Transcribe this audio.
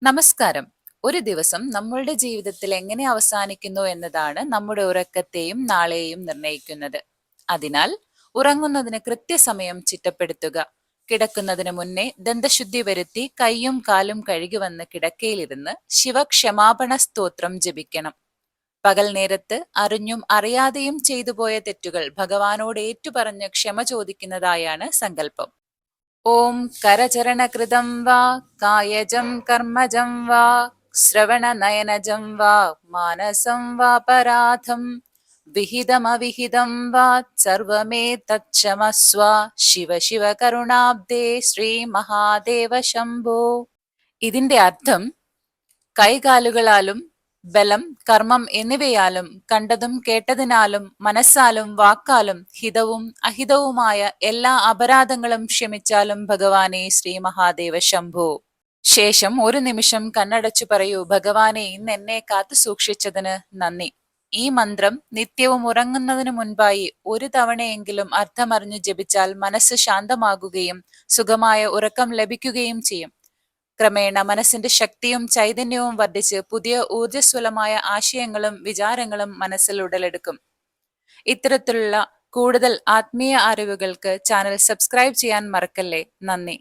നമസ്കാരം. ഒരു ദിവസം നമ്മളുടെ ജീവിതത്തിൽ എങ്ങനെ അവസാനിക്കുന്നു എന്നതാണ് നമ്മുടെ ഉറക്കത്തെയും നാളെയും നിർണ്ണയിക്കുന്നത്. അതിനാൽ ഉറങ്ങുന്നതിന് കൃത്യസമയം ചിട്ടപ്പെടുത്തുക. കിടക്കുന്നതിന് മുന്നേ ദന്തശുദ്ധി വരുത്തി കൈയും കാലും കഴുകി വന്ന് കിടക്കയിലിരുന്ന് ശിവക്ഷമാപണ സ്തോത്രം ജപിക്കണം. പകൽ നേരത്ത് അറിഞ്ഞും അറിയാതെയും ചെയ്തുപോയ തെറ്റുകൾ ഭഗവാനോട് ഏറ്റുപറഞ്ഞ് ക്ഷമ ചോദിക്കുന്നതായാണ് സങ്കല്പം. ഓം കരചരണകൃതം വാ കായജം കർമ്മജം വാ ശ്രവണനയനജം വാ മാനസം വാപരാധം വിഹിതമവിഹിതം വാ സർവമേ തച്ഛമസ്വ ശിവ ശിവ കരുണാബ്ദേ ശ്രീ മഹാദേവ ശംഭോ. ഇതിന്റെ അർത്ഥം കൈകാലുകളാലും ബലം കർമ്മം എന്നിവയാലും കണ്ടതും കേട്ടതിനാലും മനസ്സാലും വാക്കാലും ഹിതവും അഹിതവുമായ എല്ലാ അപരാധങ്ങളും ക്ഷമിച്ചാലും ഭഗവാനെ ശ്രീ മഹാദേവ ശംഭോ. ശേഷം ഒരു നിമിഷം കണ്ണടച്ചു പറയൂ, ഭഗവാനെ ഇന്ന് എന്നെ കാത്തു സൂക്ഷിച്ചതിന് നന്ദി. ഈ മന്ത്രം നിത്യവും ഉറങ്ങുന്നതിന് മുൻപായി ഒരു തവണയെങ്കിലും അർത്ഥമറിഞ്ഞു ജപിച്ചാൽ മനസ്സ് ശാന്തമാകുകയും സുഖമായ ഉറക്കം ലഭിക്കുകയും ചെയ്യും. ക്രമേണ മനസ്സിന്റെ ശക്തിയും ചൈതന്യവും വർദ്ധിച്ച് പുതിയ ഊർജ്ജസ്വലമായ ആശയങ്ങളും വിചാരങ്ങളും മനസ്സിൽ ഉടലെടുക്കും. ഇത്തരത്തിലുള്ള കൂടുതൽ ആത്മീയ അറിവുകൾക്ക് ചാനൽ സബ്സ്ക്രൈബ് ചെയ്യാൻ മറക്കല്ലേ. നന്ദി.